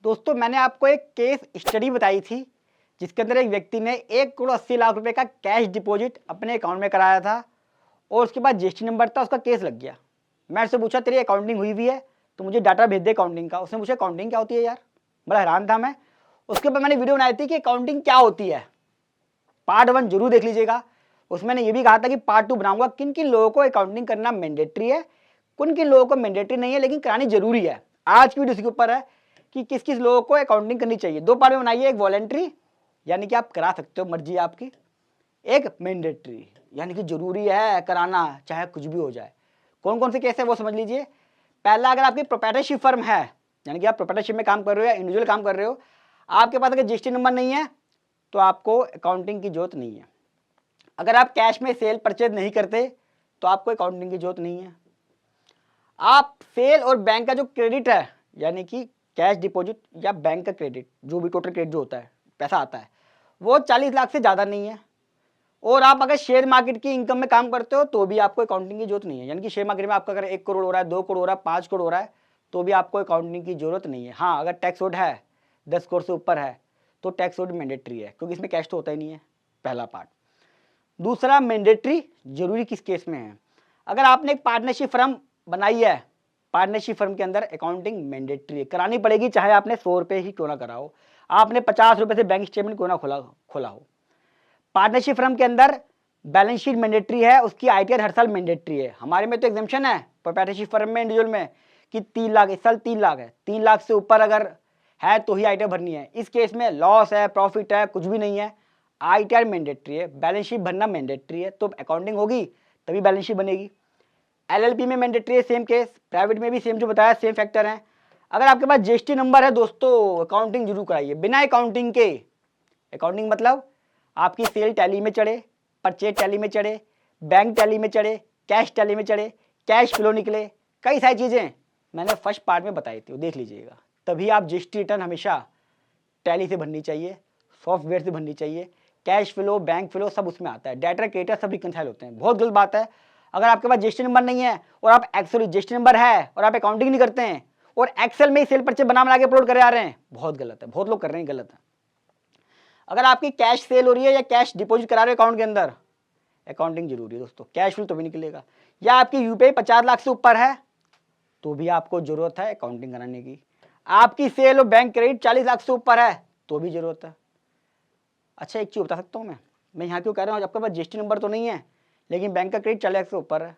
दोस्तों मैंने आपको एक केस स्टडी बताई थी जिसके अंदर एक व्यक्ति ने 1,80,00,000 रुपए का कैश डिपॉजिट अपने अकाउंट में कराया था और उसके बाद जीएसटी नंबर था, उसका केस लग गया। मैं उससे पूछा तेरी अकाउंटिंग हुई भी है तो मुझे डाटा भेज दे अकाउंटिंग का। उसने पूछा अकाउंटिंग क्या होती है यार, बड़ा हैरान था मैं। उसके बाद मैंने वीडियो बनाई थी कि अकाउंटिंग क्या होती है, पार्ट 1 जरूर देख लीजिएगा। उसमें मैंने ये भी कहा था कि पार्ट 2 बनाऊंगा किन किन लोगों को अकाउंटिंग करना मैंडेटरी है, किन किन लोगों को मैंडेटरी नहीं है लेकिन करानी जरूरी है। आज की वीडियो इसके ऊपर है कि किस किस लोगों को अकाउंटिंग करनी चाहिए। 2 पार्ट में बनाइए, एक वॉलेंट्री यानी कि आप करा सकते हो, मर्जी है आपकी, एक मैंडेटरी यानी कि जरूरी है कराना चाहे कुछ भी हो जाए। कौन कौन से केस है वो समझ लीजिए। पहला, अगर आपकी प्रोप्राइटरशिप फर्म है यानी कि आप प्रोप्राइटरशिप में काम कर रहे हो या इंडिविजुअल काम कर रहे हो, आपके पास अगर जीएसटी नंबर नहीं है तो आपको अकाउंटिंग की जरूरत नहीं है। अगर आप कैश में सेल परचेज नहीं करते तो आपको अकाउंटिंग की जरूरत नहीं है। आप सेल और बैंक का जो क्रेडिट है यानी कि कैश डिपॉजिट या बैंक का क्रेडिट, जो भी टोटल क्रेडिट जो होता है पैसा आता है, वो 40 लाख से ज़्यादा नहीं है। और आप अगर शेयर मार्केट की इनकम में काम करते हो तो भी आपको अकाउंटिंग की जरूरत नहीं है। यानी कि शेयर मार्केट में आपका अगर 1 करोड़ हो रहा है, 2 करोड़ हो रहा है, 5 करोड़ हो रहा है तो भी आपको अकाउंटिंग की जरूरत नहीं है। हाँ, अगर टैक्स ओड है 10 करोड़ से ऊपर है तो टैक्स ओड मैंडेटरी है क्योंकि इसमें कैश तो होता ही नहीं है, पहला पार्ट। दूसरा, मैंडेटरी जरूरी किस केस में है, अगर आपने एक पार्टनरशिप फर्म बनाई है, पार्टनरशिप फर्म के अंदर अकाउंटिंग मैंडेटरी है, करानी पड़ेगी चाहे आपने 100 रुपये ही क्यों ना कराओ, आपने 50 रुपये से बैंक स्टेटमेंट क्यों ना खोला हो। पार्टनरशिप फर्म के अंदर बैलेंस शीट मैंडेटरी है, उसकी आईटीआर हर साल मैंडेटरी है। हमारे में तो एग्जाम्पशन है पार्टनरशिप फर्म में, इंडिविजुअल में कि 3 लाख, इस साल 3 लाख है, 3 लाख से ऊपर अगर है तो ही आईटीआर भरनी है। इस केस में लॉस है, प्रॉफिट है, कुछ भी नहीं है, आईटीआर मैंडेटरी है, बैलेंस शीट भरना मैंडेटरी है, तो अकाउंटिंग होगी तभी बैलेंस शीट बनेगी। एलएलपी में मैंडेटरी है, सेम केस, प्राइवेट में भी सेम जो बताया, सेम फैक्टर है। अगर आपके पास जीएसटी नंबर है दोस्तों, अकाउंटिंग जरूर कराइए। बिना अकाउंटिंग के, अकाउंटिंग मतलब आपकी सेल टैली में चढ़े, परचेज टैली में चढ़े, बैंक टैली में चढ़े, कैश टैली में चढ़े, कैश फ्लो निकले, कई सारी चीज़ें मैंने फर्स्ट पार्ट में बताई थी, वो देख लीजिएगा। तभी आप जीएसटी रिटर्न हमेशा टैली से भरनी चाहिए, सॉफ्टवेयर से भरनी चाहिए। कैश फ्लो, बैंक फ्लो सब उसमें आता है, डाटा क्रेडिटर सब रिकंसाइल होते हैं। बहुत गलत बात है अगर आपके पास जीएसटी नंबर नहीं है और आप एक्चुअली जीएसटी नंबर है और आप अकाउंटिंग नहीं करते हैं और एक्सेल में ही सेल परचेज बना के अपलोड करे आ रहे हैं, बहुत गलत है, बहुत लोग कर रहे हैं, गलत है। अगर आपकी कैश सेल हो रही है या कैश डिपॉजिट करा रहे हो अकाउंट के अंदर, अकाउंटिंग जरूरी है दोस्तों, कैश फ्लो तो भी निकलेगा। या आपकी यूपीआई 50 लाख से ऊपर है तो भी आपको जरूरत है अकाउंटिंग कराने की। आपकी सेल और बैंक क्रेडिट 40 लाख से ऊपर है तो भी जरूरत है। अच्छा, एक चीज बता सकता हूँ मैं यहाँ क्यों कह रहा हूँ, आपके पास जीएसटी नंबर तो नहीं है लेकिन बैंक का क्रेडिट 40 लाख से ऊपर है।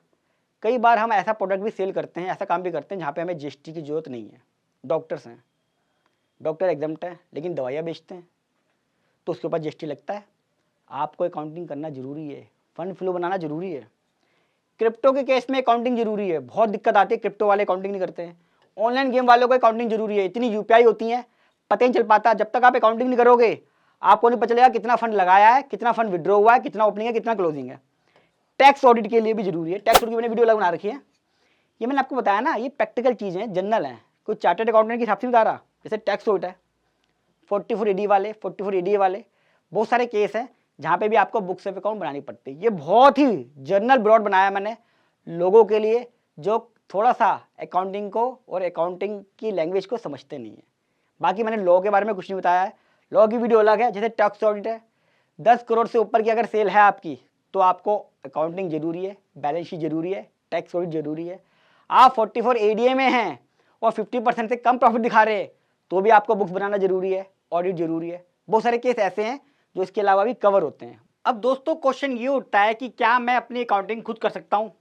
कई बार हम ऐसा प्रोडक्ट भी सेल करते हैं, ऐसा काम भी करते हैं जहाँ पे हमें जीएसटी की जरूरत नहीं है। डॉक्टर्स हैं, डॉक्टर एग्जाम्प्ट है लेकिन दवाइयाँ बेचते हैं तो उसके ऊपर जीएसटी लगता है। आपको अकाउंटिंग करना जरूरी है, फंड फ्लो बनाना जरूरी है। क्रिप्टो के केस में अकाउंटिंग जरूरी है, बहुत दिक्कत आती है, क्रिप्टो वाले अकाउंटिंग नहीं करते हैं। ऑनलाइन गेम वालों को अकाउंटिंग जरूरी है, इतनी यूपीआई होती है पता ही नहीं चल पाता। जब तक आप अकाउंटिंग नहीं करोगे आपको नहीं पता चलेगा कितना फंड लगाया है, कितना फंड विड्रॉ हुआ है, कितना ओपनिंग है, कितना क्लोजिंग है। टैक्स ऑडिट के लिए भी जरूरी है, टैक्स ऑडिट की मैंने वीडियो अलग बना रखी है। ये मैंने आपको बताया ना, ये प्रैक्टिकल चीज़ है, जनरल है, कोई चार्टर्ड अकाउंटेंट के हिसाब से बता रहा। जैसे टैक्स ऑडिट है, 44 एडी वाले, 44 एडी वाले, बहुत सारे केस हैं जहाँ पे भी आपको बुक्स ऑफ अकाउंट बनानी पड़ती है। ये बहुत ही जनरल ब्रॉड बनाया मैंने लोगों के लिए जो थोड़ा सा अकाउंटिंग को और अकाउंटिंग की लैंग्वेज को समझते नहीं है। बाकी मैंने लॉ के बारे में कुछ नहीं बताया है, लॉ की वीडियो अलग है। जैसे टैक्स ऑडिट है, 10 करोड़ से ऊपर की अगर सेल है आपकी तो आपको अकाउंटिंग जरूरी है, बैलेंस शीट जरूरी है, टैक्स ऑडिट जरूरी है। आप 44 एडीए में हैं और 50% से कम प्रॉफिट दिखा रहे हैं तो भी आपको बुक्स बनाना जरूरी है, ऑडिट जरूरी है। बहुत सारे केस ऐसे हैं जो इसके अलावा भी कवर होते हैं। अब दोस्तों क्वेश्चन ये उठता है कि क्या मैं अपनी अकाउंटिंग खुद कर सकता हूँ,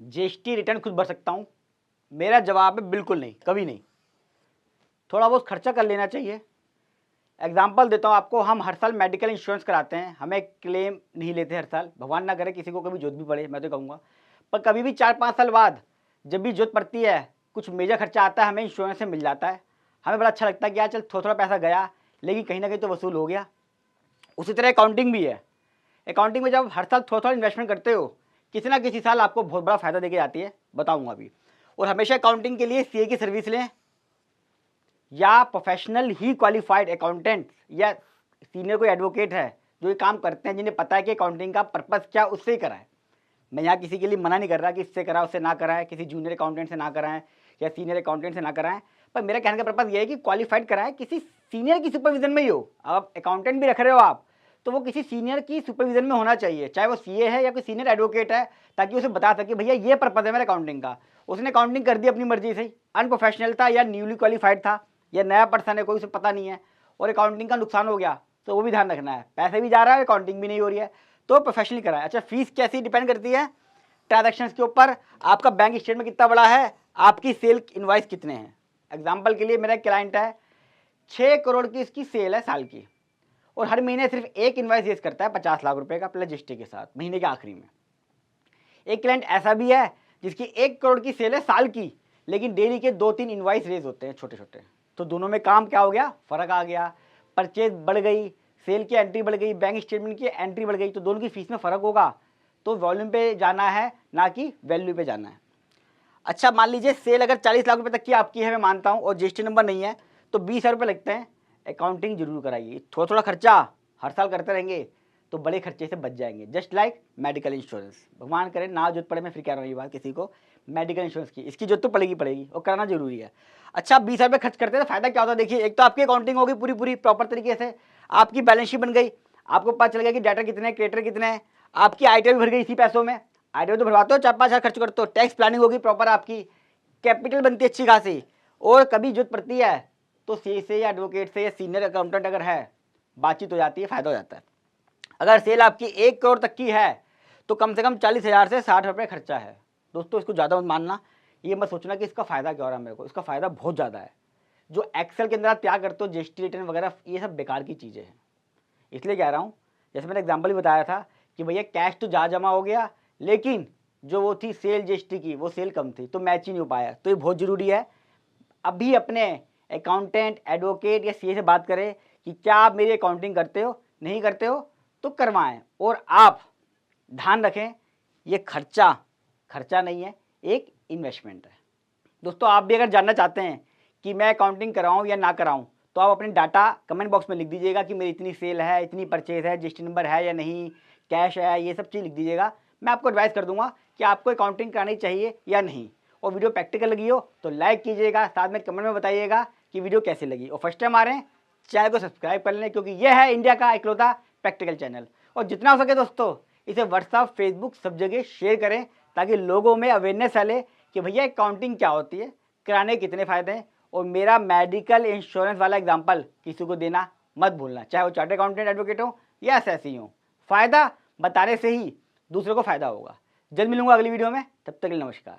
जीएसटी रिटर्न खुद भर सकता हूँ? मेरा जवाब है बिल्कुल नहीं, कभी नहीं। थोड़ा बहुत खर्चा कर लेना चाहिए। एग्जाम्पल देता हूँ आपको, हम हर साल मेडिकल इंश्योरेंस कराते हैं, हमें क्लेम नहीं लेते हर साल, भगवान ना करे किसी को कभी जरूरत भी पड़े, मैं तो कहूँगा। पर कभी भी 4-5 साल बाद जब भी जरूरत पड़ती है, कुछ मेजर खर्चा आता है, हमें इंश्योरेंस से मिल जाता है। हमें बड़ा अच्छा लगता है कि यार चल थोड़ा थोड़ा पैसा गया लेकिन कहीं ना कहीं तो वसूल हो गया। उसी तरह अकाउंटिंग भी है। अकाउंटिंग में जब हर साल थोड़ा थोड़ा इन्वेस्टमेंट करते हो, किसी ना किसी साल आपको बहुत बड़ा फायदा देके जाती है, बताऊंगा अभी। और हमेशा अकाउंटिंग के लिए सीए की सर्विस लें या प्रोफेशनल ही क्वालिफाइड अकाउंटेंट या सीनियर कोई एडवोकेट है जो ये काम करते हैं, जिन्हें पता है कि अकाउंटिंग का पर्पस क्या, उससे ही कराएं। मैं यहाँ किसी के लिए मना नहीं कर रहा कि इससे कराएं उससे ना कराएं, किसी जूनियर अकाउंटेंट से ना कराएं या सीनियर अकाउंटेंट से ना कराएं, पर मेरा कहने का पर्पज़ ये है कि क्वालिफाइड कराएं किसी सीनियर की सुपरविजन में ही हो। आप अकाउंटेंट भी रख रहे हो आप, तो वो किसी सीनियर की सुपरविजन में होना चाहिए, चाहे वो सीए है या कोई सीनियर एडवोकेट है, ताकि उसे बता सके भैया ये पर्पज़ है मेरे अकाउंटिंग का। उसने अकाउंटिंग कर दी अपनी मर्जी से, अनप्रोफेशनल था या न्यूली क्वालिफाइड था या नया पर्सन है कोई, उसे पता नहीं है और अकाउंटिंग का नुकसान हो गया, तो वो भी ध्यान रखना है, पैसे भी जा रहा है, अकाउंटिंग भी नहीं हो रही है, तो प्रोफेशनली कराएं। अच्छा, फीस कैसी डिपेंड करती है? ट्रांजैक्शंस के ऊपर, आपका बैंक स्टेटमेंट कितना बड़ा है, आपकी सेल इनवॉइस कितने हैं। एग्जांपल के लिए मेरा क्लाइंट है, 6 करोड़ की इसकी सेल है साल की, और हर महीने सिर्फ एक इनवॉइस रेज करता है 50 लाख रुपए का प्लस जीएसटी के साथ महीने के आखिरी में। एक क्लाइंट ऐसा भी है जिसकी 1 करोड़ की सेल है साल की, लेकिन डेली के 2-3 इनवॉइस रेज होते हैं छोटे छोटे, तो दोनों में काम क्या हो गया, फर्क आ गया। परचेज बढ़ गई, सेल की एंट्री बढ़ गई, बैंक स्टेटमेंट की एंट्री बढ़ गई, तो दोनों की फीस में फ़र्क होगा। तो वॉल्यूम पे जाना है, ना कि वैल्यू पे जाना है। अच्छा, मान लीजिए सेल अगर 40 लाख रुपए तक की आपकी है, मैं मानता हूँ, और जीएसटी नंबर नहीं है, तो 20,000 रुपये लगते हैं। अकाउंटिंग जरूर कराइए, थोड़ा थोड़ा खर्चा हर साल करते रहेंगे तो बड़े खर्चे से बच जाएंगे। जस्ट लाइक मेडिकल इंश्योरेंस, भगवान करे ना जरूरत पड़े, मैं फिर कह रहा हूँ ये बात किसी को, मेडिकल इंश्योरेंस की इसकी जरूरत तो पड़ेगी और कराना जरूरी है। अच्छा, 20,000 रुपये खर्च करते हैं तो फायदा क्या होता है? देखिए, एक तो आपकी अकाउंटिंग होगी पूरी प्रॉपर तरीके से, आपकी बैलेंस शीट बन गई, आपको पता चल गया कि डेटर कितने हैं, क्रेडिटर कितने हैं, आपकी आइटम भी भर गई इसी पैसों में। आइटम तो भरवाते हो, 4-5 हज़ार खर्च करते हो, टैक्स प्लानिंग होगी प्रॉपर, आपकी कैपिटल बनती है अच्छी खासी, और कभी जरूरत पड़ती है तो सी से या एडवोकेट से या सीनियर अकाउंटेंट अगर है, बातचीत हो जाती है, फायदा हो जाता है। अगर सेल आपकी 1 करोड़ तक की है तो कम से कम 40,000 से 60 रुपये खर्चा है। दोस्तों, इसको ज़्यादा मत मानना, ये मत सोचना कि इसका फ़ायदा क्या हो रहा है मेरे को, इसका फ़ायदा बहुत ज़्यादा है। जो एक्सेल के अंदर आप क्या करते हो, जीएसटी रिटर्न वगैरह, ये सब बेकार की चीज़ें हैं, इसलिए कह रहा हूँ। जैसे मैंने एग्जाम्पल भी बताया था कि भैया कैश तो ज़्यादा जमा हो गया, लेकिन जो वो थी सेल जीएसटी की, वो सेल कम थी, तो मैच ही नहीं हो पाया। तो ये बहुत ज़रूरी है, अभी अपने अकाउंटेंट, एडवोकेट या सीए से बात करें कि क्या आप मेरी अकाउंटिंग करते हो, नहीं करते हो तो करवाएं। और आप ध्यान रखें, ये खर्चा नहीं है, एक इन्वेस्टमेंट है। दोस्तों, आप भी अगर जानना चाहते हैं कि मैं अकाउंटिंग कराऊं या ना कराऊं, तो आप अपने डाटा कमेंट बॉक्स में लिख दीजिएगा कि मेरी इतनी सेल है, इतनी परचेज है, जीएसटी नंबर है या नहीं, कैश है, ये सब चीज़ लिख दीजिएगा। मैं आपको एडवाइस कर दूंगा कि आपको अकाउंटिंग करानी चाहिए या नहीं। और वीडियो प्रैक्टिकल लगी हो तो लाइक कीजिएगा, साथ में कमेंट में बताइएगा कि वीडियो कैसी लगी, और फर्स्ट टाइम आ रहे हैं चैनल को सब्सक्राइब कर लें, क्योंकि यह है इंडिया का इकलौता प्रैक्टिकल चैनल। और जितना हो सके दोस्तों, इसे व्हाट्सअप, फेसबुक सब जगह शेयर करें, ताकि लोगों में अवेयरनेस फैले कि भैया अकाउंटिंग क्या होती है, कराने के कितने फ़ायदे हैं। और मेरा मेडिकल इंश्योरेंस वाला एग्जाम्पल किसी को देना मत भूलना, चाहे वो चार्टर्ड अकाउंटेंट एडवोकेट हो या एसएससी हो। फ़ायदा बताने से ही दूसरों को फ़ायदा होगा। जल्द मिलूंगा अगली वीडियो में, तब तक के लिए नमस्कार।